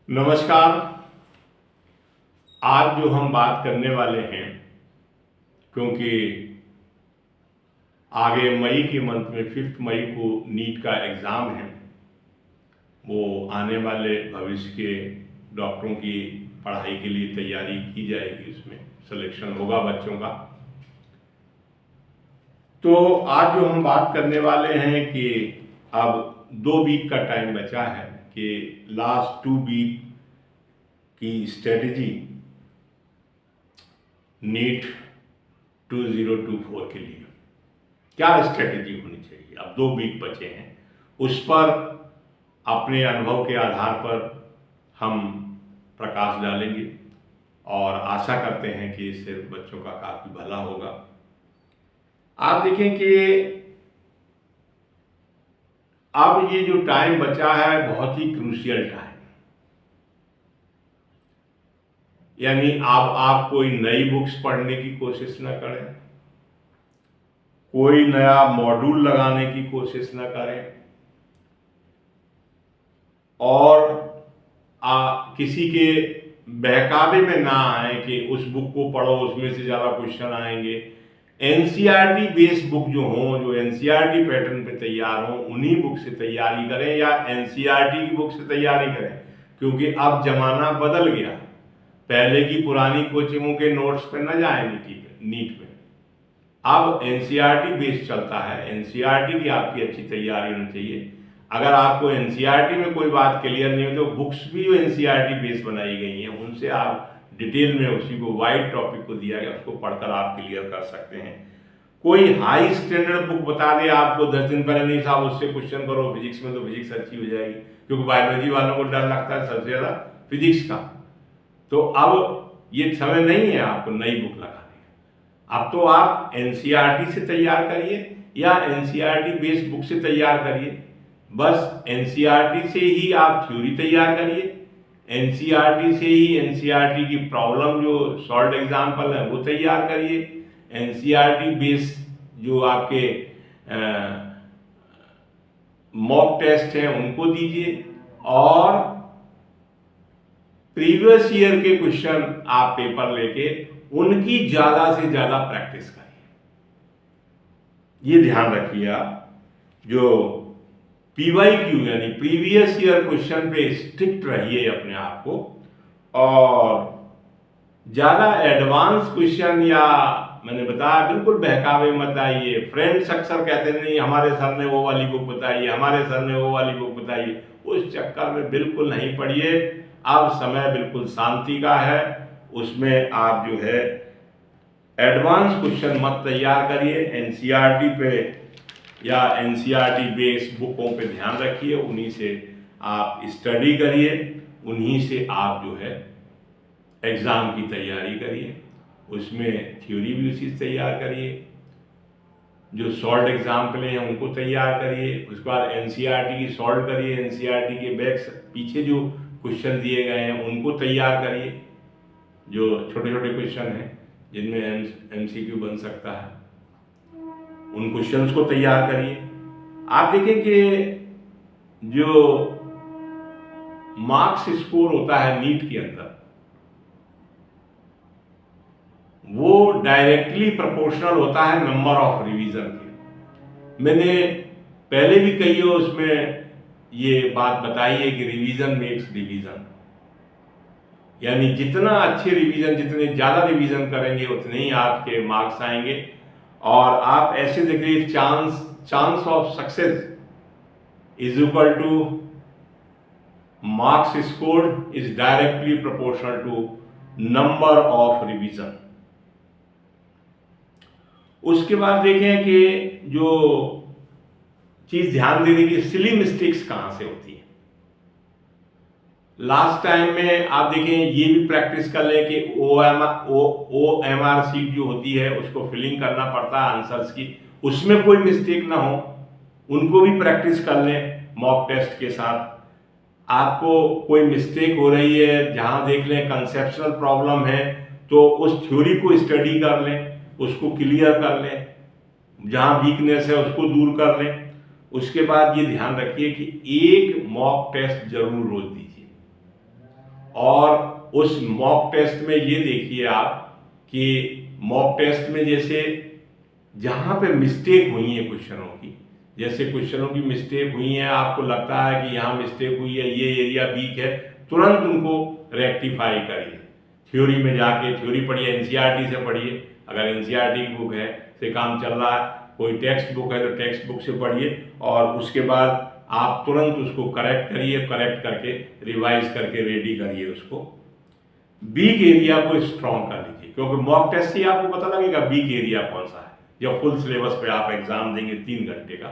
नमस्कार। आज जो हम बात करने वाले हैं, क्योंकि आगे मई के मंथ में 5 मई को नीट का एग्ज़ाम है, वो आने वाले भविष्य के डॉक्टरों की पढ़ाई के लिए तैयारी की जाएगी, उसमें सिलेक्शन होगा बच्चों का। तो आज जो हम बात करने वाले हैं कि अब 2 वीक का टाइम बचा है कि लास्ट 2 वीक की स्ट्रेटजी नीट 2024 के लिए क्या स्ट्रेटजी होनी चाहिए। अब 2 वीक बचे हैं, उस पर अपने अनुभव के आधार पर हम प्रकाश डालेंगे और आशा करते हैं कि इससे बच्चों का काफ़ी भला होगा। आप देखें कि अब ये जो टाइम बचा है बहुत ही क्रूशियल टाइम, यानी अब आप कोई नई बुक्स पढ़ने की कोशिश न करें, कोई नया मॉड्यूल लगाने की कोशिश न करें और किसी के बहकावे में ना आए कि उस बुक को पढ़ो, उसमें से ज़्यादा क्वेश्चन आएंगे। एनसीईआरटी बेस्ड बुक जो हों, जो एनसीईआरटी पैटर्न पे तैयार हों, उन्हीं बुक से तैयारी करें या एनसीईआरटी की बुक से तैयारी करें, क्योंकि अब ज़माना बदल गया। पहले की पुरानी कोचिंगों के नोट्स पे न जाए नीट में, अब एनसीईआरटी बेस्ड चलता है। एनसीईआरटी की आपकी अच्छी तैयारी होनी चाहिए। अगर आपको एनसीईआरटी में कोई बात क्लियर नहीं हो तो बुक्स भी जो एनसीईआरटी बेस्ड बनाई गई हैं उनसे आप डिटेल में उसी को वाइड टॉपिक को दिया गया उसको पढ़कर आप क्लियर कर सकते हैं। कोई हाई स्टैंडर्ड बुक बता दे आपको 10 दिन पहले, नहीं साहब उससे क्वेश्चन करो फिजिक्स में, तो फिजिक्स अच्छी हो जाएगी, क्योंकि बायोलॉजी वालों को डर लगता है सबसे ज़्यादा फिजिक्स का। तो अब ये समय नहीं है आपको नई बुक लगाने का। अब तो आप एनसीईआरटी से तैयार करिए या एनसीईआरटी बेस्ड बुक से तैयार करिए। बस एनसीईआरटी से ही आप थ्योरी तैयार करिए, एनसीईआरटी से ही एनसीईआरटी की प्रॉब्लम जो सॉल्व एग्जाम्पल है वो तैयार करिए, एनसीईआरटी बेस्ड जो आपके मॉक टेस्ट हैं उनको दीजिए और प्रीवियस ईयर के क्वेश्चन आप पेपर लेके उनकी ज़्यादा से ज़्यादा प्रैक्टिस करिए। ये ध्यान रखिए आप, जो PYQ यानी प्रीवियस ईयर क्वेश्चन पे स्ट्रिक्ट रहिए अपने आप को, और ज़्यादा एडवांस क्वेश्चन या मैंने बताया बिल्कुल बहकावे मत आइए। फ्रेंड्स अक्सर कहते नहीं हमारे सर ने वो वाली बुक बताई, हमारे सर ने वो वाली बुक बताई, उस चक्कर में बिल्कुल नहीं पढ़िए। अब समय बिल्कुल शांति का है, उसमें आप जो है एडवांस क्वेश्चन मत तैयार करिए। एनसीईआरटी पे या एनसीईआरटी बेस्ड बुकों पे ध्यान रखिए, उन्हीं से आप स्टडी करिए, उन्हीं से आप जो है एग्ज़ाम की तैयारी करिए। उसमें थ्योरी भी उसी से तैयार करिए, जो सॉल्व एग्जाम्पल हैं उनको तैयार करिए। उसके बाद एनसीईआरटी की सॉल्व करिए, एनसीईआरटी के बैक पीछे जो क्वेश्चन दिए गए हैं उनको तैयार करिए, जो छोटे छोटे क्वेश्चन हैं जिनमें MCQ बन सकता है, उन क्वेश्चंस को तैयार करिए। आप देखें कि जो मार्क्स स्कोर होता है नीट के अंदर वो डायरेक्टली प्रोपोर्शनल होता है नंबर ऑफ रिवीजन के। मैंने पहले भी कही हो उसमें ये बात बताई है कि रिवीजन मेक्स डिवीजन, यानी जितना अच्छे रिवीजन, जितने ज़्यादा रिवीजन करेंगे उतने ही आपके मार्क्स आएंगे। और आप ऐसे देखिए chance of success is equal to marks scored is directly proportional to number of revision. उसके बाद देखें कि जो चीज़ ध्यान देने की, सिली मिस्टेक्स कहाँ से होती है। लास्ट टाइम में आप देखें ये भी प्रैक्टिस कर लें कि OMR सीट जो होती है उसको फिलिंग करना पड़ता है आंसर्स की, उसमें कोई मिस्टेक ना हो, उनको भी प्रैक्टिस कर लें मॉक टेस्ट के साथ। आपको कोई मिस्टेक हो रही है, जहाँ देख लें कंसेप्शनल प्रॉब्लम है तो उस थ्योरी को स्टडी कर लें, उसको क्लियर कर लें, जहाँ वीकनेस है उसको दूर कर लें। उसके बाद ये ध्यान रखिए कि एक मॉक टेस्ट जरूर रोज दीजिए। और उस मॉक टेस्ट में ये देखिए आप कि मॉक टेस्ट में जैसे जहाँ पे मिस्टेक हुई है क्वेश्चनों की, जैसे क्वेश्चनों की मिस्टेक हुई है, आपको लगता है कि यहाँ मिस्टेक हुई है, ये एरिया वीक है, तुरंत उनको रेक्टिफाई करिए। थ्योरी में जाके थ्योरी पढ़िए, एनसीईआरटी से पढ़िए, अगर एनसीईआरटी की बुक है से काम चल रहा है, कोई टेक्स्ट बुक है तो टेक्स्ट बुक से पढ़िए, और उसके बाद आप तुरंत उसको करेक्ट करिए, करेक्ट करके रिवाइज करके रेडी करिए उसको। वीक एरिया को स्ट्रॉन्ग कर लीजिए, क्योंकि मॉक टेस्ट से आपको पता लगेगा वीक एरिया कौन सा है। जब फुल सिलेबस पे आप एग्जाम देंगे 3 घंटे का।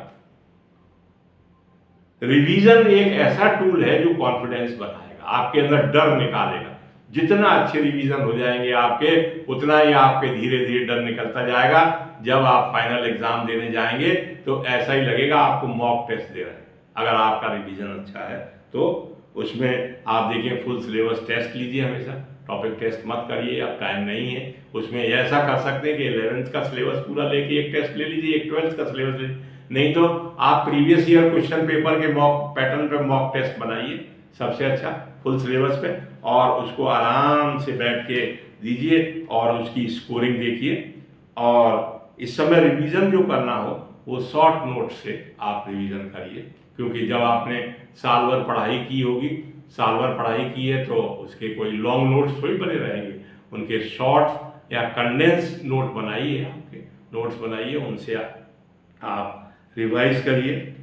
रिवीजन एक ऐसा टूल है जो कॉन्फिडेंस बढ़ाएगा, आपके अंदर डर निकालेगा। जितना अच्छे रिवीजन हो जाएंगे आपके, उतना ही आपके धीरे धीरे डर निकलता जाएगा। जब आप फाइनल एग्जाम देने जाएंगे तो ऐसा ही लगेगा आपको मॉक टेस्ट दे रहे हैं। अगर आपका रिवीजन अच्छा है तो उसमें आप देखिए फुल सिलेबस टेस्ट लीजिए हमेशा, टॉपिक टेस्ट मत करिए, अब टाइम नहीं है। उसमें ऐसा कर सकते हैं कि 11th का सिलेबस पूरा लेके एक टेस्ट ले लीजिए, एक 12th का सिलेबस ले लीजिए, नहीं तो आप प्रीवियस ईयर क्वेश्चन पेपर के मॉक पैटर्न पे मॉक टेस्ट बनाइए सबसे अच्छा फुल सिलेबस पे, और उसको आराम से बैठ के दीजिए और उसकी स्कोरिंग देखिए। और इस समय रिवीजन जो करना हो वो शॉर्ट नोट से आप रिवीजन करिए, क्योंकि जब आपने साल भर पढ़ाई की होगी, साल भर पढ़ाई की है तो उसके कोई लॉन्ग नोट्स थोड़ी बने रहेंगे, उनके शॉर्ट या कंडेंस नोट बनाइए, आपके नोट्स बनाइए, उनसे आप रिवाइज करिए।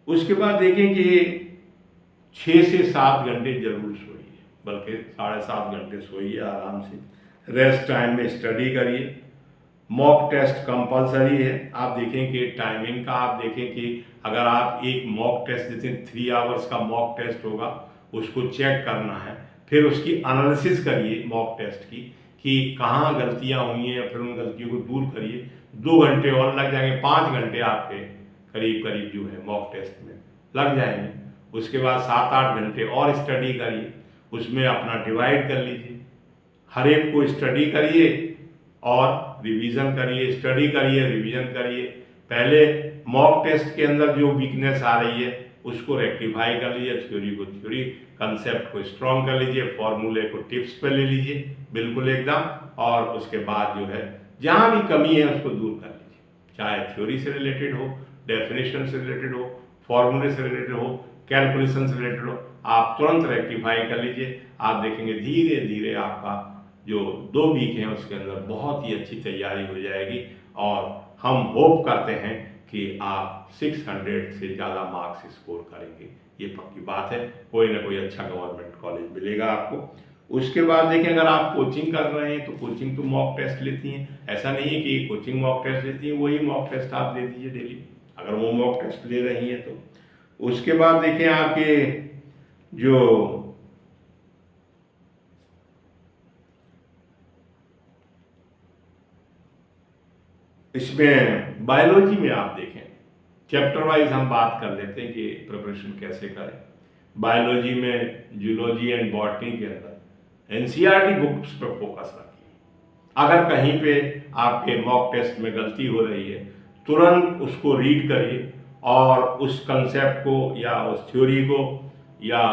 उसके बाद देखें कि 6 से 7 घंटे जरूर सोइए, बल्कि 7.5 घंटे सोइए आराम से। रेस्ट टाइम में स्टडी करिए। मॉक टेस्ट कंपलसरी है। आप देखें कि टाइमिंग का आप देखें कि अगर आप एक मॉक टेस्ट देते हैं 3 आवर्स का मॉक टेस्ट होगा, उसको चेक करना है, फिर उसकी एनालिसिस करिए मॉक टेस्ट की कि कहाँ गलतियाँ हुई हैं, फिर उन गलतियों को दूर करिए। 2 घंटे और लग जाएंगे, 5 घंटे आपके करीब करीब जो है मॉक टेस्ट में लग जाएंगे। उसके बाद 7-8 घंटे और स्टडी करिए, उसमें अपना डिवाइड कर लीजिए, हर एक को स्टडी करिए और रिवीजन करिए, स्टडी करिए, रिवीजन करिए। पहले मॉक टेस्ट के अंदर जो वीकनेस आ रही है उसको रेक्टिफाई कर लीजिए, थ्योरी को थ्योरी, कंसेप्ट को स्ट्रॉन्ग कर लीजिए, फॉर्मूले को टिप्स पे ले लीजिए बिल्कुल एकदम, और उसके बाद जो है जहाँ भी कमी है उसको दूर कर लीजिए, चाहे थ्योरी से रिलेटेड हो, डेफिनेशन से रिलेटेड हो, फॉर्मूले से रिलेटेड हो, कैलकुलेशन से रिलेटेड हो, आप तुरंत रेक्टिफाई कर लीजिए। आप देखेंगे धीरे धीरे आपका जो 2 वीक हैं उसके अंदर बहुत ही अच्छी तैयारी हो जाएगी, और हम होप करते हैं कि आप 600 से ज़्यादा मार्क्स स्कोर करेंगे। ये पक्की बात है, कोई ना कोई अच्छा गवर्नमेंट कॉलेज मिलेगा आपको। उसके बाद देखें, अगर आप कोचिंग कर रहे हैं तो कोचिंग तो मॉक टेस्ट लेती हैं, ऐसा नहीं है कि कोचिंग मॉक टेस्ट लेती है, वही मॉक टेस्ट आप दे दीजिए डेली, अगर वो मॉक टेस्ट ले रही हैं तो। उसके बाद देखें आपके जो इसमें बायोलॉजी में आप देखें, चैप्टर वाइज हम बात कर लेते हैं कि प्रिपरेशन कैसे करें। बायोलॉजी में जूलॉजी एंड बॉटनी के अंदर एनसीईआरटी बुक्स पर फोकस रखिए। अगर कहीं पे आपके मॉक टेस्ट में गलती हो रही है, तुरंत उसको रीड करिए और उस कंसेप्ट को या उस थ्योरी को या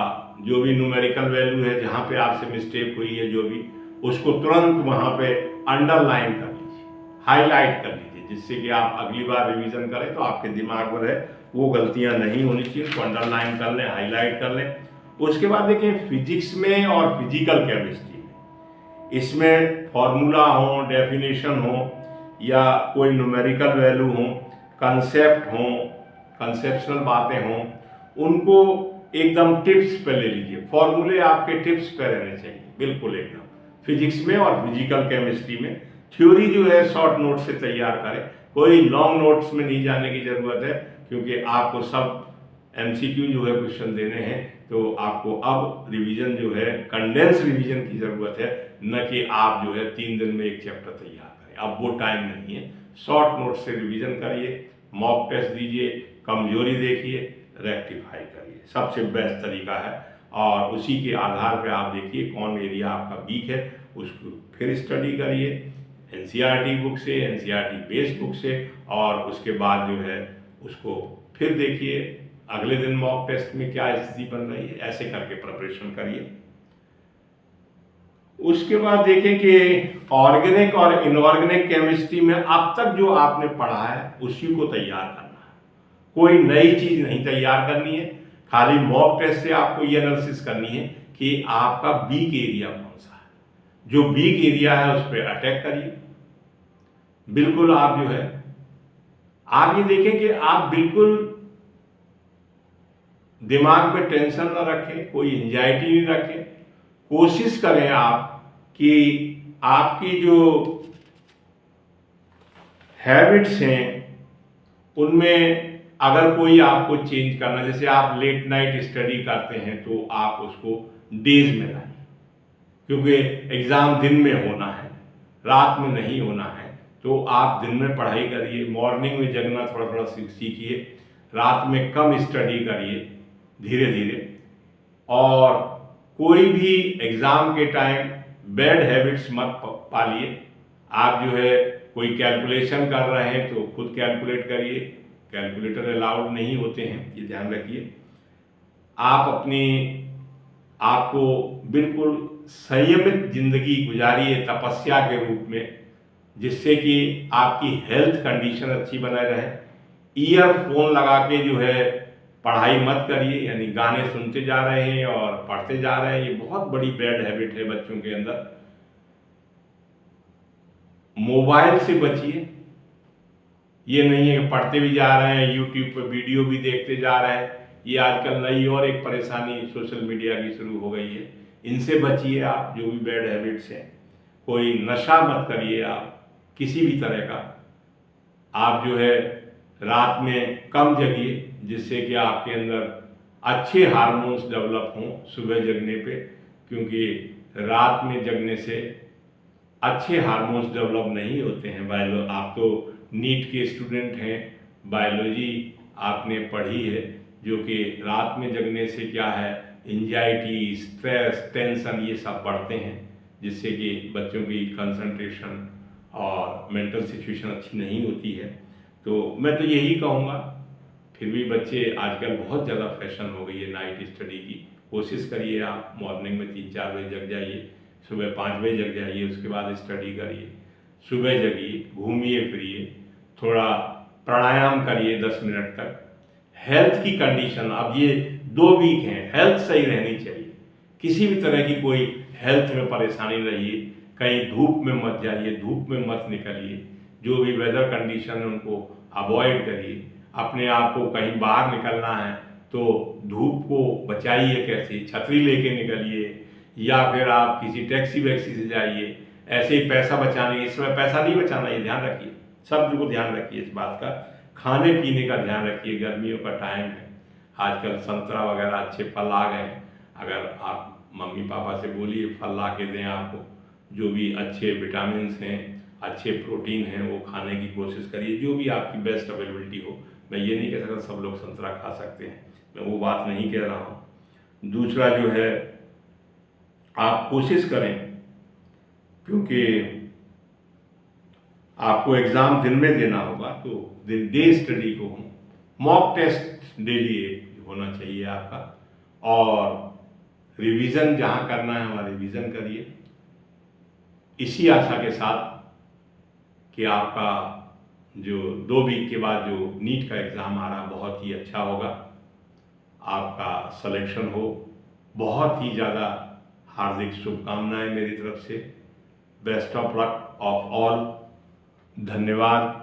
जो भी न्यूमेरिकल वैल्यू है जहाँ पे आपसे मिस्टेक हुई है जो भी, उसको तुरंत वहाँ पे अंडरलाइन कर लीजिए, हाईलाइट कर लीजिए, जिससे कि आप अगली बार रिवीजन करें तो आपके दिमाग में रहे वो गलतियाँ नहीं होनी चाहिए, उसको अंडरलाइन कर लें, हाईलाइट कर लें। उसके बाद देखिए फिजिक्स में और फिजिकल केमिस्ट्री में, इसमें फॉर्मूला हो, डेफिनेशन हो या कोई न्यूमेरिकल वैल्यू हो, कंसेप्ट हो, कंसेप्शनल बातें हों, उनको एकदम टिप्स पे ले लीजिए। फॉर्मूले आपके टिप्स पे रहने चाहिए बिल्कुल एकदम, फिजिक्स में और फिजिकल केमिस्ट्री में। थ्योरी जो है शॉर्ट नोट से तैयार करें, कोई लॉन्ग नोट्स में नहीं जाने की ज़रूरत है, क्योंकि आपको सब एमसीक्यू जो है क्वेश्चन देने हैं, तो आपको अब रिवीजन जो है कंडेंस रिवीजन की ज़रूरत है, न कि आप जो है 3 दिन में एक चैप्टर तैयार करें, अब वो टाइम नहीं है। शॉर्ट नोट से रिवीजन करिए, मॉक टेस्ट दीजिए, कमजोरी देखिए, रेक्टिफाई करिए, सबसे बेस्ट तरीका है। और उसी के आधार पर आप देखिए कौन एरिया आपका वीक है, उसको फिर स्टडी करिए एनसीईआरटी बुक से, एनसीईआरटी बेस्ड बुक से, और उसके बाद जो है उसको फिर देखिए अगले दिन मॉक टेस्ट में क्या स्थिति बन रही है, ऐसे करके प्रिपरेशन करिए। उसके बाद देखें कि ऑर्गेनिक और इनऑर्गेनिक केमिस्ट्री में अब तक जो आपने पढ़ा है उसी को तैयार करना है, कोई नई चीज नहीं तैयार करनी है। खाली मॉक टेस्ट से आपको ये एनालिसिस करनी है कि आपका वीक एरिया कौन सा है, जो वीक एरिया है उस पर अटैक करिए। बिल्कुल आप जो है आप ये देखें कि आप बिल्कुल दिमाग में टेंशन ना रखें, कोई एंजाइटी नहीं रखें। कोशिश करें आप कि आपकी जो हैबिट्स हैं उनमें अगर कोई आपको चेंज करना, जैसे आप लेट नाइट स्टडी करते हैं तो आप उसको डेज में लाइए, क्योंकि एग्ज़ाम दिन में होना है, रात में नहीं होना है। तो आप दिन में पढ़ाई करिए, मॉर्निंग में जगना थोड़ा थोड़ा सीखिए, रात में कम स्टडी करिए धीरे धीरे। और कोई भी एग्ज़ाम के टाइम बैड हैबिट्स मत पालिए। आप जो है कोई कैलकुलेशन कर रहे हैं तो खुद कैलकुलेट करिए, कैलकुलेटर अलाउड नहीं होते हैं, ये ध्यान रखिए। आप अपनी आपको बिल्कुल संयमित जिंदगी गुजारिए तपस्या के रूप में, जिससे कि आपकी हेल्थ कंडीशन अच्छी बना रहे। ईयरफोन लगा के जो है पढ़ाई मत करिए, यानी गाने सुनते जा रहे हैं और पढ़ते जा रहे हैं, ये बहुत बड़ी बैड हैबिट है बच्चों के अंदर। मोबाइल से बचिए, ये नहीं है कि पढ़ते भी जा रहे हैं यूट्यूब पर वीडियो भी देखते जा रहे हैं। ये आजकल नई और एक परेशानी सोशल मीडिया की शुरू हो गई है, इनसे बचिए आप। जो भी बैड हैबिट्स हैं, कोई नशा मत करिए आप किसी भी तरह का। आप जो है रात में कम जगिए, जिससे कि आपके अंदर अच्छे हार्मोन्स डेवलप हों सुबह जगने पे, क्योंकि रात में जगने से अच्छे हार्मोन्स डेवलप नहीं होते हैं। आप तो नीट के स्टूडेंट हैं, बायोलॉजी आपने पढ़ी है, जो कि रात में जगने से क्या है, एंजाइटी, स्ट्रेस, टेंशन ये सब बढ़ते हैं, जिससे कि बच्चों की कंसंट्रेशन और मेंटल सिचुएशन अच्छी नहीं होती है। तो मैं तो यही कहूँगा, फिर भी बच्चे आजकल बहुत ज़्यादा फैशन हो गई है नाइट स्टडी की। कोशिश करिए आप मॉर्निंग में 3-4 बजे जग जाइए, सुबह 5 बजे जग जाइए, उसके बाद स्टडी करिए। सुबह जगिए, घूमिए फिरिए, थोड़ा प्राणायाम करिए 10 मिनट तक। हेल्थ की कंडीशन, अब ये 2 वीक हैं, हेल्थ सही रहनी चाहिए। किसी भी तरह की कोई हेल्थ में परेशानी रहिए, कहीं धूप में मत जाइए, धूप में मत निकलिए। जो भी वेदर कंडीशन है उनको अवॉइड करिए। अपने आप को कहीं बाहर निकलना है तो धूप को बचाइए, कैसे छतरी लेके निकलिए, या फिर आप किसी टैक्सी वैक्सी से जाइए। ऐसे ही पैसा बचाने, इस समय पैसा नहीं बचाना, ये ध्यान रखिए, सब को ध्यान रखिए इस बात का। खाने पीने का ध्यान रखिए, गर्मियों का टाइम है, आजकल संतरा वगैरह अच्छे फल आ गए हैं। अगर आप मम्मी पापा से बोलिए फल ला के दें आपको, जो भी अच्छे विटामिन हैं, अच्छे प्रोटीन हैं, वो खाने की कोशिश करिए, जो भी आपकी बेस्ट अवेलेबिलिटी हो। मैं ये नहीं कह सकता सब लोग संतरा खा सकते हैं, मैं वो बात नहीं कह रहा हूँ। दूसरा जो है, आप कोशिश करें, क्योंकि आपको एग्ज़ाम दिन में देना होगा तो डे स्टडी को मॉक टेस्ट डेली होना चाहिए आपका, और रिवीजन जहाँ करना है वहाँ रिवीजन करिए। इसी आशा के साथ कि आपका जो 2 वीक के बाद जो नीट का एग्ज़ाम आ रहा बहुत ही अच्छा होगा, आपका सिलेक्शन हो। बहुत ही ज़्यादा हार्दिक शुभकामनाएं मेरी तरफ से। Best of luck of all. धन्यवाद।